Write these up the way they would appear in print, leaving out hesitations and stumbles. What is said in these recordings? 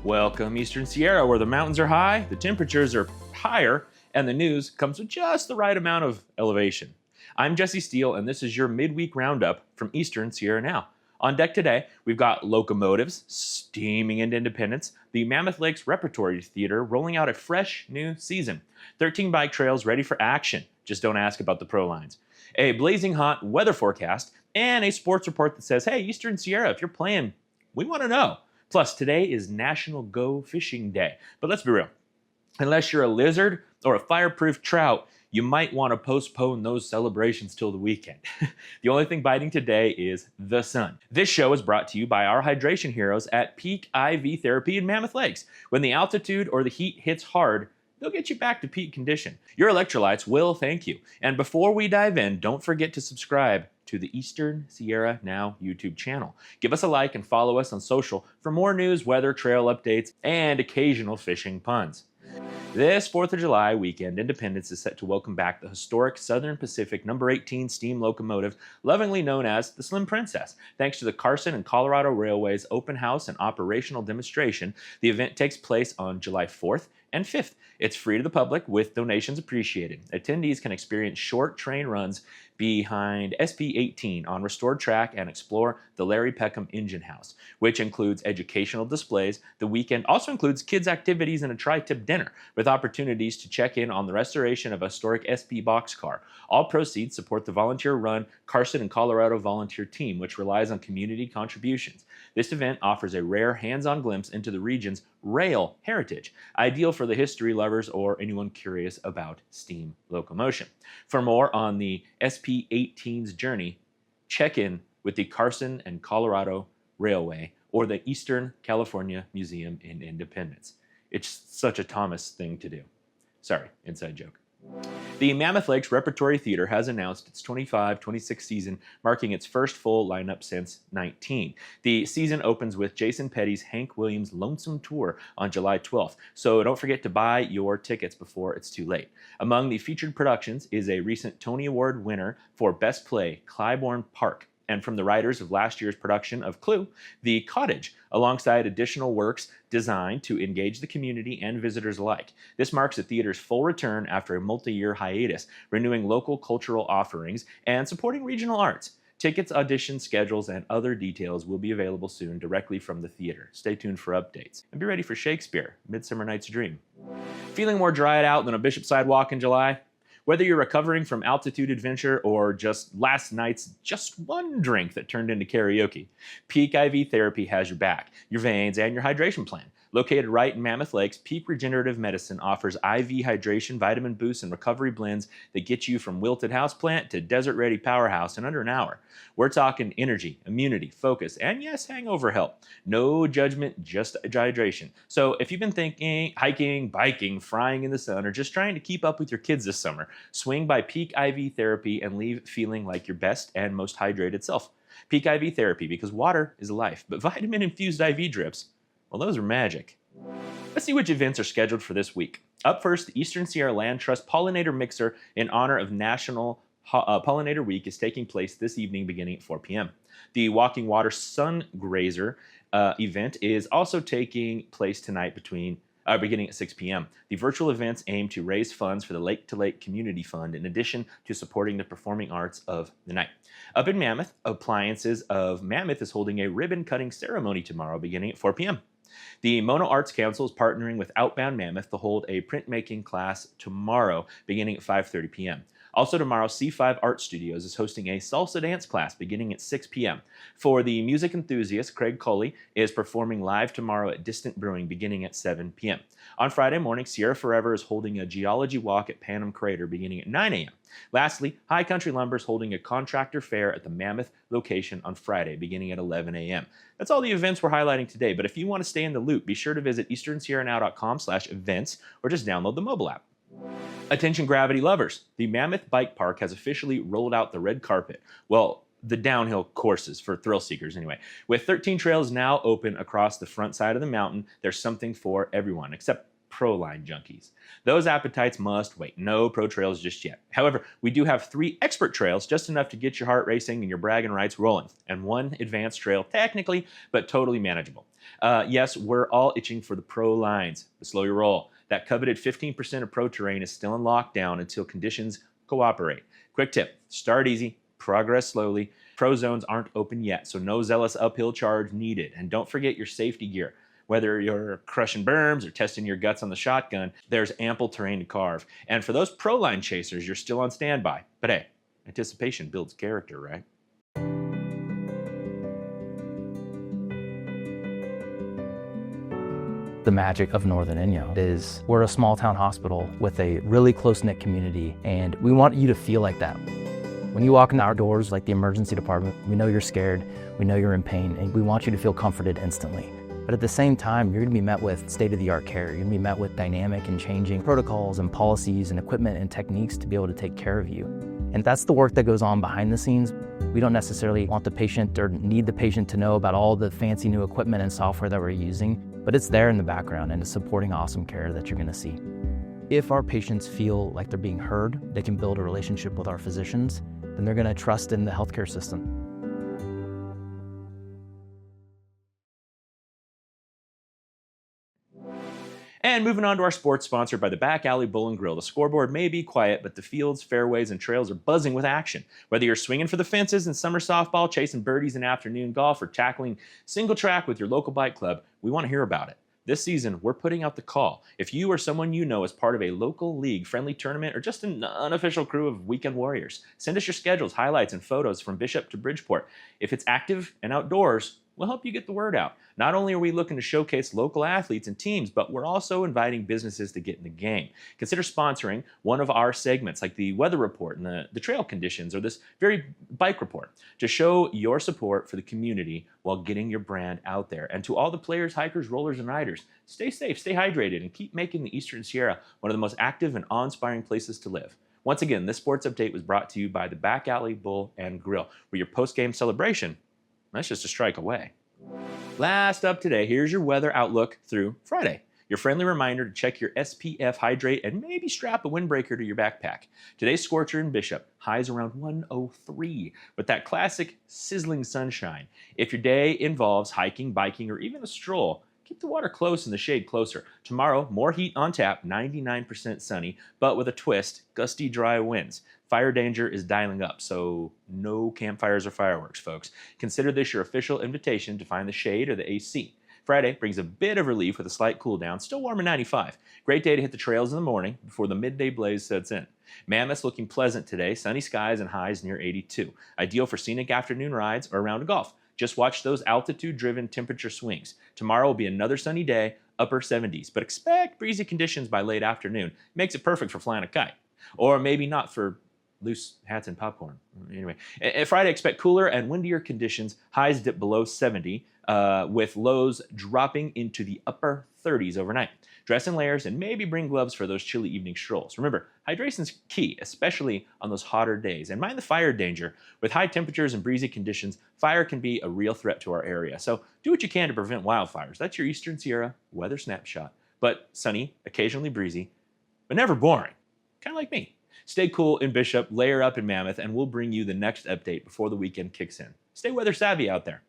Welcome Eastern Sierra, where the mountains are high, the temperatures are higher, and the news comes with just the right amount of elevation. I'm Jesse Steele, and this is your midweek roundup from Eastern Sierra Now. On deck today, we've got locomotives steaming into Independence, the Mammoth Lakes Repertory Theatre rolling out a fresh new season, 13 bike trails ready for action, just don't ask about the pro lines, a blazing hot weather forecast, and a sports report that says, hey, Eastern Sierra, if you're playing, we want to know. Plus, today is National Go Fishing Day. But let's be real. Unless you're a lizard or a fireproof trout, you might want to postpone those celebrations till the weekend. The only thing biting today is the sun. This show is brought to you by our hydration heroes at Peak IV Therapy in Mammoth Lakes. When the altitude or the heat hits hard, they'll get you back to peak condition. Your electrolytes will thank you. And before we dive in, don't forget to subscribe to the Eastern Sierra Now YouTube channel. Give us a like and follow us on social for more news, weather, trail updates, and occasional fishing puns. This 4th of July weekend, Independence is set to welcome back the historic Southern Pacific No. 18 steam locomotive, lovingly known as the Slim Princess. Thanks to the Carson and Colorado Railway's open house and operational demonstration, the event takes place on July 4th and 5th. It's free to the public with donations appreciated. Attendees can experience short train runs behind SP-18 on restored track and explore the Larry Peckham Engine House, which includes educational displays. The weekend also includes kids' activities and a tri-tip dinner with opportunities to check in on the restoration of a historic SP boxcar. All proceeds support the volunteer-run Carson and Colorado volunteer team, which relies on community contributions. This event offers a rare hands-on glimpse into the region's rail heritage, ideal for the history lovers or anyone curious about steam locomotion. For more on the SP-18's journey, check in with the Carson and Colorado Railway or the Eastern California Museum in Independence. It's such a Thomas thing to do. Sorry, inside joke. The Mammoth Lakes Repertory Theatre has announced its 25-26 season, marking its first full lineup since 19. The season opens with Jason Petty's Hank Williams Lonesome Tour on July 12th, so don't forget to buy your tickets before it's too late. Among the featured productions is a recent Tony Award winner for Best Play, Clybourne Park, and from the writers of last year's production of Clue, The Cottage, alongside additional works designed to engage the community and visitors alike. This marks the theater's full return after a multi-year hiatus, renewing local cultural offerings and supporting regional arts. Tickets, audition schedules, and other details will be available soon directly from the theater. Stay tuned for updates. And be ready for Shakespeare, Midsummer Night's Dream. Feeling more dried out than a Bishop sidewalk in July? Whether you're recovering from altitude adventure or just last night's just one drink that turned into karaoke, Peak IV Therapy has your back, your veins, and your hydration plan. Located right in Mammoth Lakes, Peak Regenerative Medicine offers IV hydration, vitamin boosts, and recovery blends that get you from wilted houseplant to desert-ready powerhouse in under an hour. We're talking energy, immunity, focus, and yes, hangover help. No judgment, just hydration. So if you've been thinking, hiking, biking, frying in the sun, or just trying to keep up with your kids this summer, swing by Peak IV Therapy and leave feeling like your best and most hydrated self. Peak IV Therapy, because water is life, but vitamin-infused IV drips, well, those are magic. Let's see which events are scheduled for this week. Up first, the Eastern Sierra Land Trust Pollinator Mixer in honor of National Pollinator Week is taking place this evening beginning at 4 p.m. The Walking Water Sun Grazer event is also taking place tonight beginning at 6 p.m. The virtual events aim to raise funds for the Lake to Lake Community Fund in addition to supporting the performing arts of the night. Up in Mammoth, Appliances of Mammoth is holding a ribbon cutting ceremony tomorrow beginning at 4 p.m. The Mono Arts Council is partnering with Outbound Mammoth to hold a printmaking class tomorrow beginning at 5:30 p.m. Also tomorrow, C5 Art Studios is hosting a salsa dance class beginning at 6 p.m. For the music enthusiast, Craig Coley is performing live tomorrow at Distant Brewing beginning at 7 p.m. On Friday morning, Sierra Forever is holding a geology walk at Panem Crater beginning at 9 a.m. Lastly, High Country Lumber is holding a contractor fair at the Mammoth location on Friday beginning at 11 a.m. That's all the events we're highlighting today, but if you want to stay in the loop, be sure to visit easternsierranow.com/events or just download the mobile app. Attention gravity lovers, the Mammoth Bike Park has officially rolled out the red carpet. Well, the downhill courses for thrill seekers anyway. With 13 trails now open across the front side of the mountain, there's something for everyone, except pro line junkies. Those appetites must wait. No pro trails just yet. However, we do have 3 expert trails, just enough to get your heart racing and your bragging rights rolling, and 1 advanced trail, technically, but totally manageable. Yes, we're all itching for the pro lines, but slow your roll. That coveted 15% of pro terrain is still in lockdown until conditions cooperate. Quick tip, start easy, progress slowly. Pro zones aren't open yet, so no zealous uphill charge needed. And don't forget your safety gear. Whether you're crushing berms or testing your guts on the shotgun, there's ample terrain to carve. And for those pro line chasers, you're still on standby. But hey, anticipation builds character, right? The magic of Northern Inyo is we're a small town hospital with a really close-knit community, and we want you to feel like that. When you walk into our doors, like the emergency department, we know you're scared, we know you're in pain, and we want you to feel comforted instantly. But at the same time, you're gonna be met with state-of-the-art care. You're gonna be met with dynamic and changing protocols and policies and equipment and techniques to be able to take care of you. And that's the work that goes on behind the scenes. We don't necessarily want the patient or need the patient to know about all the fancy new equipment and software that we're using, but it's there in the background and it's supporting awesome care that you're gonna see. If our patients feel like they're being heard, they can build a relationship with our physicians, then they're gonna trust in the healthcare system. And moving on to our sports sponsored by the Back Alley Bull and Grill. The scoreboard may be quiet, but the fields, fairways, and trails are buzzing with action. Whether you're swinging for the fences in summer softball, chasing birdies in afternoon golf, or tackling single track with your local bike club, we want to hear about it. This season, we're putting out the call. If you or someone you know is part of a local league, friendly tournament, or just an unofficial crew of weekend warriors, send us your schedules, highlights, and photos from Bishop to Bridgeport. If it's active and outdoors, we'll help you get the word out. Not only are we looking to showcase local athletes and teams, but we're also inviting businesses to get in the game. Consider sponsoring one of our segments, like the weather report and the trail conditions, or this very bike report, to show your support for the community while getting your brand out there. And to all the players, hikers, rollers, and riders, stay safe, stay hydrated, and keep making the Eastern Sierra one of the most active and awe-inspiring places to live. Once again, this sports update was brought to you by the Back Alley Bull and Grill, where your post-game celebration, that's just a strike away. Last up today, here's your weather outlook through Friday. Your friendly reminder to check your SPF, hydrate, and maybe strap a windbreaker to your backpack. Today's scorcher in Bishop, highs around 103, with that classic sizzling sunshine. If your day involves hiking, biking, or even a stroll, keep the water close and the shade closer. Tomorrow, more heat on tap, 99% sunny, but with a twist, gusty, dry winds. Fire danger is dialing up, so no campfires or fireworks, folks. Consider this your official invitation to find the shade or the AC. Friday brings a bit of relief with a slight cool down, still warm at 95. Great day to hit the trails in the morning before the midday blaze sets in. Mammoth's looking pleasant today, sunny skies and highs near 82. Ideal for scenic afternoon rides or round of golf. Just watch those altitude-driven temperature swings. Tomorrow will be another sunny day, upper 70s, but expect breezy conditions by late afternoon. Makes it perfect for flying a kite. Or maybe not for loose hats and popcorn. Anyway, Friday, expect cooler and windier conditions. Highs dip below 70, with lows dropping into the upper 30s overnight. Dress in layers and maybe bring gloves for those chilly evening strolls. Remember, hydration's key, especially on those hotter days. And mind the fire danger. With high temperatures and breezy conditions, fire can be a real threat to our area. So do what you can to prevent wildfires. That's your Eastern Sierra weather snapshot. But sunny, occasionally breezy, but never boring. Kind of like me. Stay cool in Bishop, layer up in Mammoth, and we'll bring you the next update before the weekend kicks in. Stay weather savvy out there.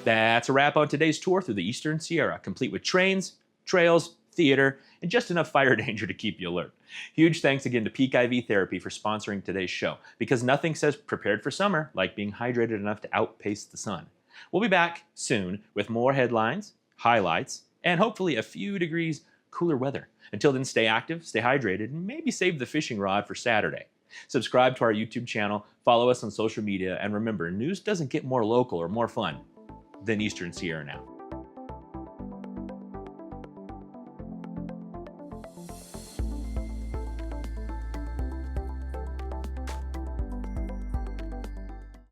That's a wrap on today's tour through the Eastern Sierra, complete with trains, trails, theater, and just enough fire danger to keep you alert. Huge thanks again to Peak IV Therapy for sponsoring today's show, because nothing says prepared for summer like being hydrated enough to outpace the sun. We'll be back soon with more headlines, highlights, and hopefully a few degrees cooler weather. Until then, stay active, stay hydrated, and maybe save the fishing rod for Saturday. Subscribe to our YouTube channel, follow us on social media, and remember, news doesn't get more local or more fun than Eastern Sierra now.